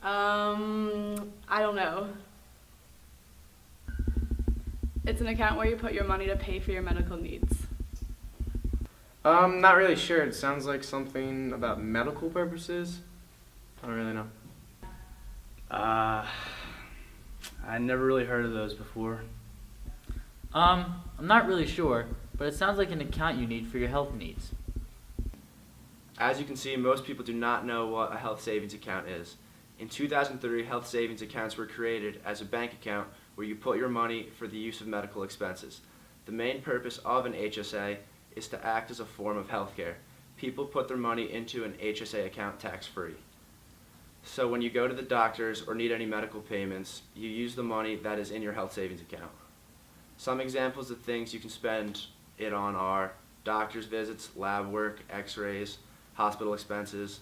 I don't know. It's an account where you put your money to pay for your medical needs. Not really sure. It sounds like something about medical purposes. I don't really know. I never really heard of those before. I'm not really sure, but it sounds like an account you need for your health needs. As you can see, most people do not know what a health savings account is. In 2003, health savings accounts were created as a bank account where you put your money for the use of medical expenses. The main purpose of an HSA is to act as a form of healthcare. People put their money into an HSA account tax-free. So when you go to the doctors or need any medical payments, you use the money that is in your health savings account. Some examples of things you can spend it on are doctor's visits, lab work, x-rays, hospital expenses.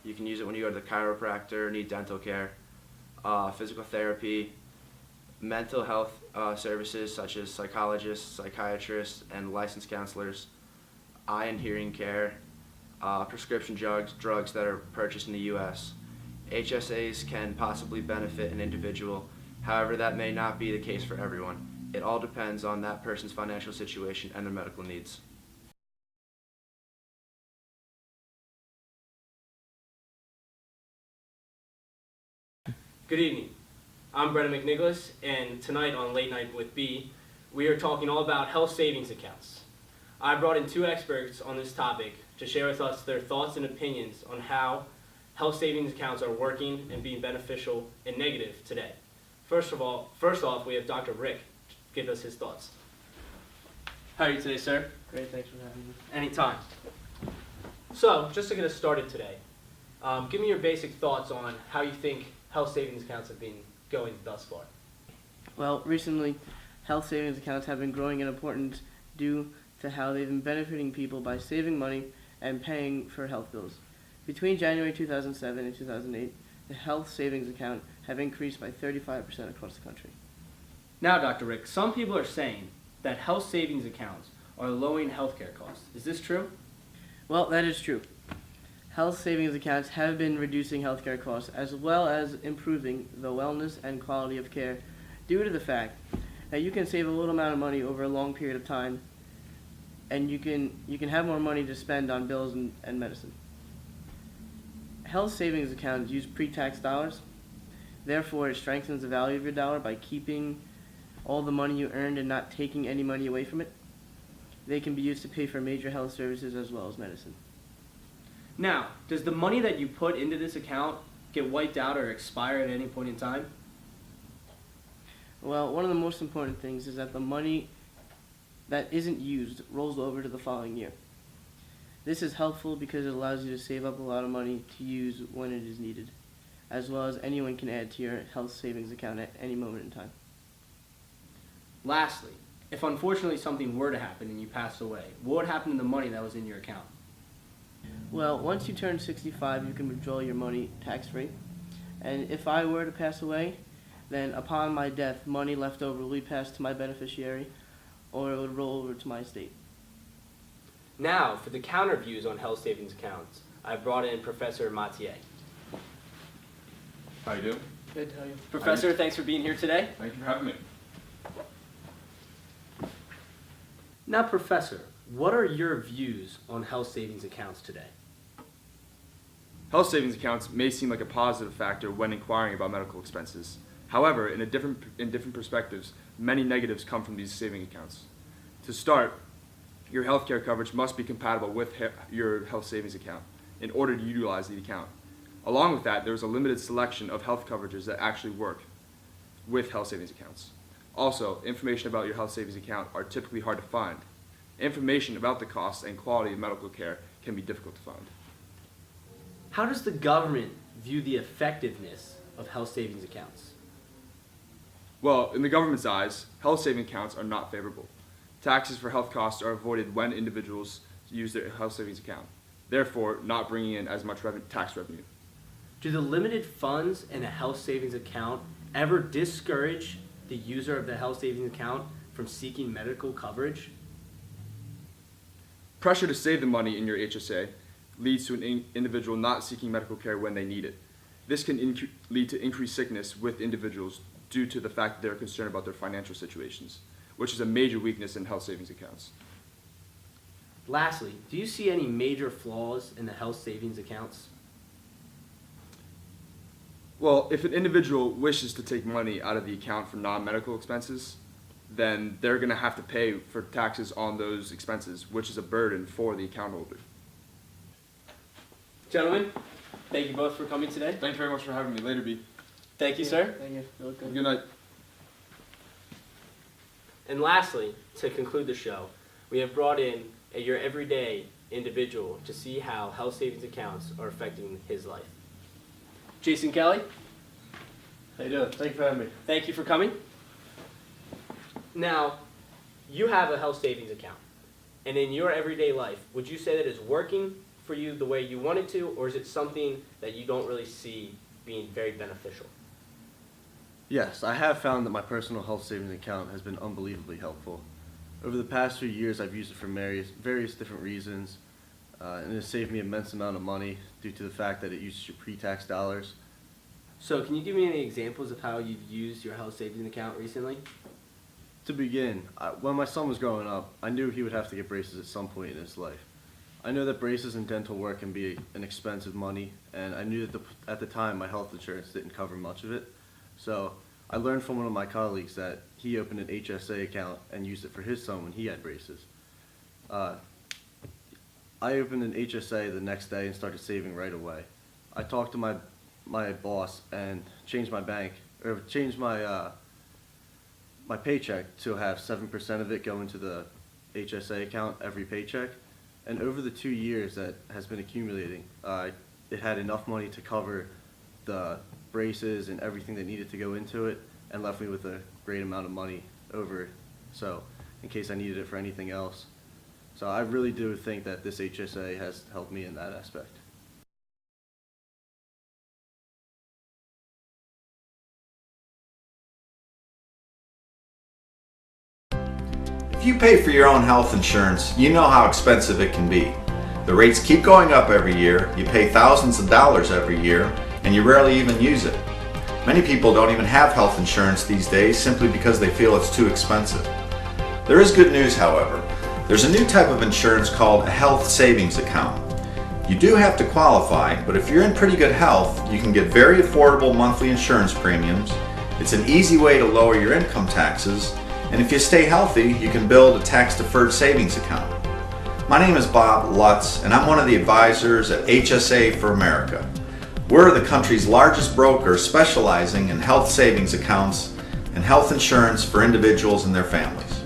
You can use it when you go to the chiropractor, need dental care, physical therapy, mental health services such as psychologists, psychiatrists, and licensed counselors, eye and hearing care, prescription drugs that are purchased in the U.S. HSAs can possibly benefit an individual, however that may not be the case for everyone. It all depends on that person's financial situation and their medical needs. Good evening. I'm Brendan McNicholas, and tonight on Late Night with B, we are talking all about health savings accounts. I brought in two experts on this topic to share with us their thoughts and opinions on how health savings accounts are working and being beneficial and negative today. First off, we have Dr. Rick give us his thoughts. How are you today, sir? Great, thanks for having me. Anytime. So, just to get us started today, give me your basic thoughts on how you think health savings accounts have been going thus far. Well, recently, health savings accounts have been growing in importance due to how they've been benefiting people by saving money and paying for health bills. Between January 2007 and 2008, the health savings account have increased by 35% across the country. Now, Dr. Rick, some people are saying that health savings accounts are lowering healthcare costs. Is this true? Well, that is true. Health savings accounts have been reducing healthcare costs as well as improving the wellness and quality of care due to the fact that you can save a little amount of money over a long period of time, and you can have more money to spend on bills and medicine. Health savings accounts use pre-tax dollars. Therefore, it strengthens the value of your dollar by keeping all the money you earned and not taking any money away from it. They can be used to pay for major health services as well as medicine. Now, does the money that you put into this account get wiped out or expire at any point in time? Well, one of the most important things is that the money that isn't used rolls over to the following year. This is helpful because it allows you to save up a lot of money to use when it is needed, as well as anyone can add to your health savings account at any moment in time. Lastly, if unfortunately something were to happen and you passed away, what would happen to the money that was in your account? Well, once you turn 65, you can withdraw your money tax-free. And if I were to pass away, then upon my death, money left over will be passed to my beneficiary, or it would roll over to my estate. Now, for the counter views on health savings accounts, I brought in Professor Mathieu. How you doing? Good, how are you? Professor, thanks for being here today. Thank you for having me. Now, Professor, what are your views on health savings accounts today? Health savings accounts may seem like a positive factor when inquiring about medical expenses. However, in different perspectives, many negatives come from these saving accounts. To start, your healthcare coverage must be compatible with your health savings account in order to utilize the account. Along with that, there's a limited selection of health coverages that actually work with health savings accounts. Also, information about your health savings account are typically hard to find. Information about the costs and quality of medical care can be difficult to find. How does the government view the effectiveness of health savings accounts? Well, in the government's eyes, health savings accounts are not favorable. Taxes for health costs are avoided when individuals use their health savings account, therefore not bringing in as much tax revenue. Do the limited funds in a health savings account ever discourage the user of the health savings account from seeking medical coverage? Pressure to save the money in your HSA leads to an individual not seeking medical care when they need it. This can lead to increased sickness with individuals due to the fact that they're concerned about their financial situations, which is a major weakness in health savings accounts. Lastly, do you see any major flaws in the health savings accounts? Well, if an individual wishes to take money out of the account for non-medical expenses, then they're going to have to pay for taxes on those expenses, which is a burden for the account holder. Gentlemen, thank you both for coming today. Thank you very much for having me. Later, B. Thank you, sir. Thank you. You're welcome. Good night. And lastly, to conclude the show, we have brought in your everyday individual to see how health savings accounts are affecting his life. Jason Kelly, How you doing? Thank you for having me. thank you for coming. Now, you have a health savings account, and in your everyday life, would you say that it's working for you the way you want it to, or is it something that you don't really see being very beneficial? Yes, I have found that my personal health savings account has been unbelievably helpful. Over the past few years, I've used it for various different reasons, and it has saved me an immense amount of money due to the fact that it uses your pre-tax dollars. So can you give me any examples of how you've used your health savings account recently? To begin, when my son was growing up, I knew he would have to get braces at some point in his life. I know that braces and dental work can be an expensive money, and I knew that at the time my health insurance didn't cover much of it. So I learned from one of my colleagues that he opened an HSA account and used it for his son when he had braces. I opened an HSA the next day and started saving right away. I talked to my boss and changed my my paycheck to have 7% of it go into the HSA account every paycheck. And over the 2 years that has been accumulating, it had enough money to cover the braces and everything that needed to go into it, and left me with a great amount of money over, so in case I needed it for anything else. So I really do think that this HSA has helped me in that aspect. If you pay for your own health insurance, you know how expensive it can be. The rates keep going up every year, you pay thousands of dollars every year, and you rarely even use it. Many people don't even have health insurance these days simply because they feel it's too expensive. There is good news, however. There's a new type of insurance called a health savings account. You do have to qualify, but if you're in pretty good health, you can get very affordable monthly insurance premiums. It's an easy way to lower your income taxes, and if you stay healthy, you can build a tax-deferred savings account. My name is Bob Lutz, and I'm one of the advisors at HSA for America. We're the country's largest broker specializing in health savings accounts and health insurance for individuals and their families.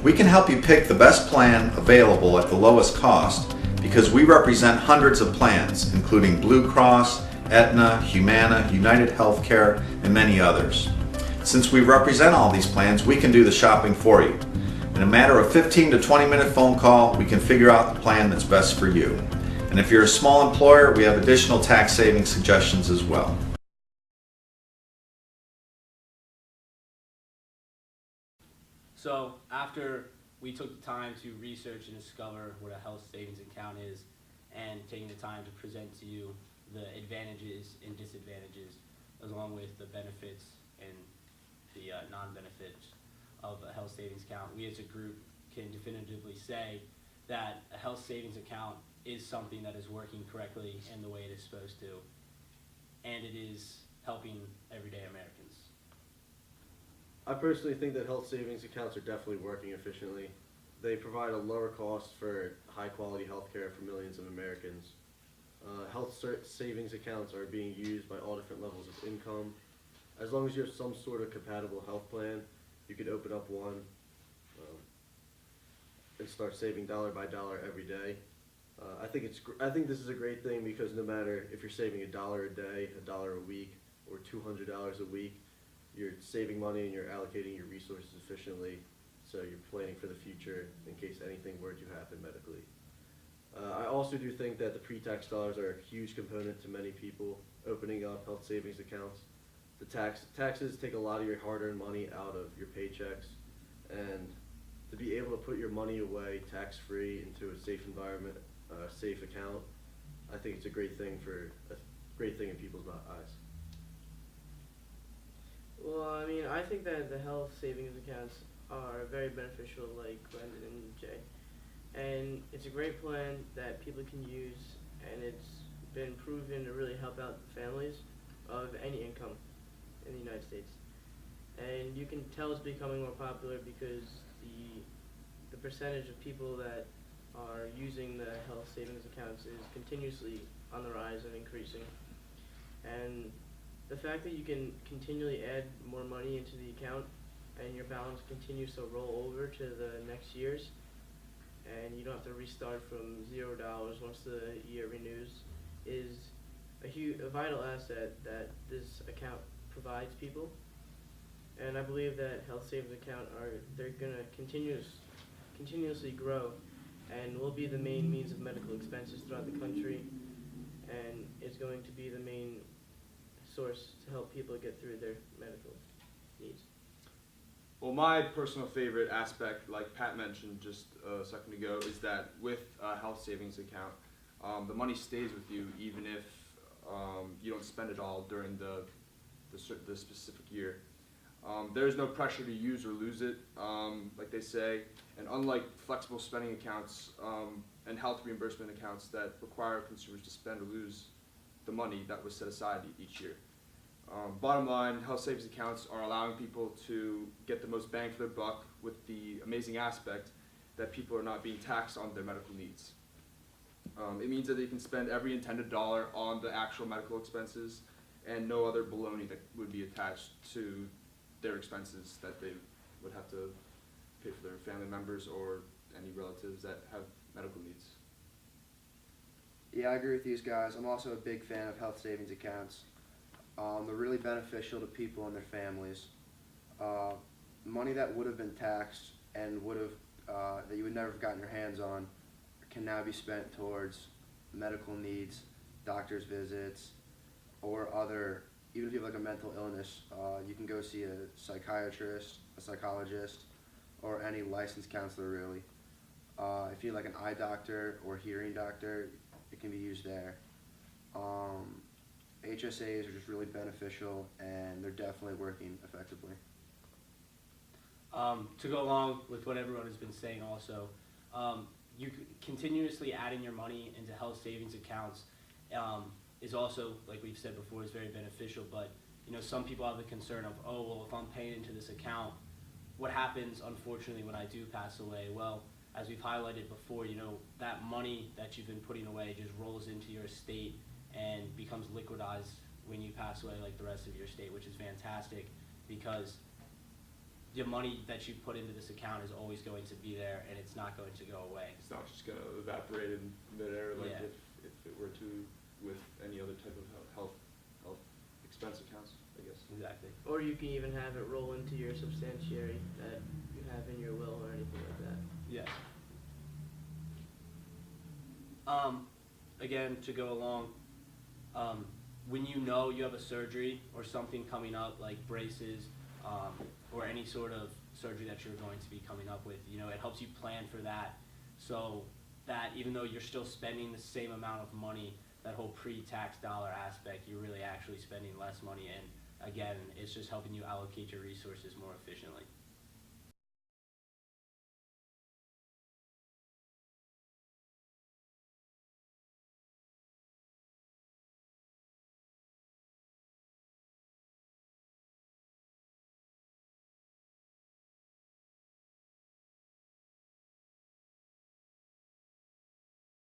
We can help you pick the best plan available at the lowest cost because we represent hundreds of plans, including Blue Cross, Aetna, Humana, United Healthcare, and many others. Since we represent all these plans, we can do the shopping for you. In a matter of 15 to 20-minute phone call, we can figure out the plan that's best for you. And if you're a small employer, we have additional tax saving suggestions as well. So after we took the time to research and discover what a health savings account is, and taking the time to present to you the advantages and disadvantages, along with the benefits and the non-benefits of a health savings account, we as a group can definitively say that a health savings account is something that is working correctly in the way it is supposed to, and it is helping everyday Americans. I personally think that health savings accounts are definitely working efficiently. They provide a lower cost for high-quality health care for millions of Americans. Savings accounts are being used by all different levels of income. As long as you have some sort of compatible health plan, you could open up one and start saving dollar by dollar every day. I think this is a great thing because no matter if you're saving $1 a day, $1 a week, or $200 a week, you're saving money and you're allocating your resources efficiently, so you're planning for the future in case anything were to happen medically. I also do think that the pre-tax dollars are a huge component to many people opening up health savings accounts. The taxes take a lot of your hard-earned money out of your paychecks, and to be able to put your money away tax-free into a safe environment, safe account, I think it's a great thing for great thing in people's eyes. Well, I mean, I think that the health savings accounts are very beneficial, like Brendan and Jay. And it's a great plan that people can use, and it's been proven to really help out families of any income in the United States. And you can tell it's becoming more popular because the percentage of people that are using the health savings accounts is continuously on the rise and increasing. And the fact that you can continually add more money into the account and your balance continues to roll over to the next year's, and you don't have to restart from $0 once the year renews, is a vital asset that this account provides people. And I believe that health savings account they're gonna continuously grow, and will be the main means of medical expenses throughout the country, and is going to be the main source to help people get through their medical needs. Well, my personal favorite aspect, like Pat mentioned just a second ago, is that with a health savings account, the money stays with you even if you don't spend it all during the specific year. There's no pressure to use or lose it, like they say, and unlike flexible spending accounts and health reimbursement accounts that require consumers to spend or lose the money that was set aside each year. Bottom line, health savings accounts are allowing people to get the most bang for their buck, with the amazing aspect that people are not being taxed on their medical needs. It means that they can spend every intended dollar on the actual medical expenses and no other baloney that would be attached to their expenses that they would have to pay for their family members or any relatives that have medical needs. Yeah, I agree with these guys. I'm also a big fan of health savings accounts. They're really beneficial to people and their families. Money that would have been taxed and that you would never have gotten your hands on can now be spent towards medical needs, doctor's visits, or other, even if you have like a mental illness, you can go see a psychiatrist, a psychologist, or any licensed counselor really. If you need like an eye doctor or hearing doctor, it can be used there. HSAs are just really beneficial, and they're definitely working effectively. To go along with what everyone has been saying also, you continuously adding your money into health savings accounts is also, like we've said before, is very beneficial. But you know, some people have the concern of, oh, well, if I'm paying into this account, what happens, unfortunately, when I do pass away? Well, as we've highlighted before, you know, that money that you've been putting away just rolls into your estate and becomes liquidized when you pass away like the rest of your estate, which is fantastic because the money that you put into this account is always going to be there and it's not going to go away. It's not just going to evaporate in midair like Yeah. if it were to with any other type of health expense accounts, I guess. Exactly. Or you can even have it roll into your substantiary that you have in your will or anything like that. Yes. Again, to go along, when you know you have a surgery or something coming up like braces or any sort of surgery that you're going to be coming up with, you know, it helps you plan for that so that even though you're still spending the same amount of money, that whole pre-tax dollar aspect, you're really actually spending less money, and again, it's just helping you allocate your resources more efficiently.